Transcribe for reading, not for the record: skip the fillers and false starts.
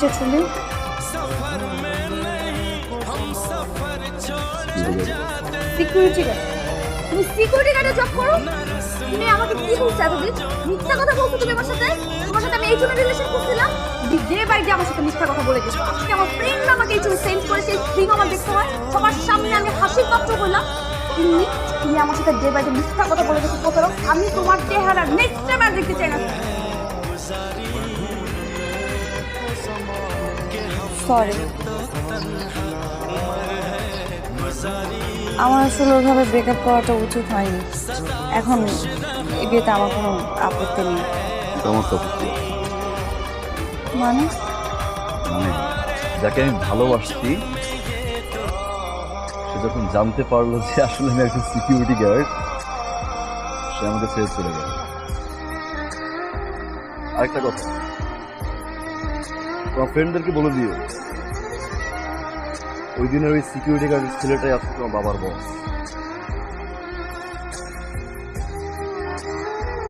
এসেছিলে? Security guard. তুমি security গার্ডে জব করো? তুমি আমাকে কি বলছো এতদিন? মিথ্যা কথা বলছো তুমি আমার সাথে? তোমার সাথে আমি এই জন্য রিলেশন করছিলাম? ডে বাই ডে আমার সাথে মিথ্যা কথা বলে গেছো। আজকে আমার ফ্রেন্ড আমাকে এই জন্য সেন্ড করেছে, স্ক্রিন আমার দেখতে হয়, সবার সামনে আমি হাসির পাত্র হলাম। তুমি আমার সাথে ডে বাই ডে মিথ্যা কথা বলে গেছো প্রতারক। আমি তোমার চেহারা নেক্সট টাইম আর দেখতে চাই না। সরি, আমার আসলে ওইভাবে ব্রেকআপ করাটা উচিত হয়নি। এখন এই বিয়েতে আমার কোনো আপত্তি নেই। আমার তো আপত্তি আছে। মানে মানে যাকে আমি ভালোবাসছি সে যখন জানতে পারলো যে আসলে আমি একজন সিকিউরিটি গার্ড, সে আমাকে ছেড়ে চলে গেল। আরেকটা কথা, তোমার ফ্রেন্ডদেরকে বলে দিও ওই দিনের ওই সিকিউরিটি গার্ডের ছেলেটাই আজকে তোমার বাবার বস।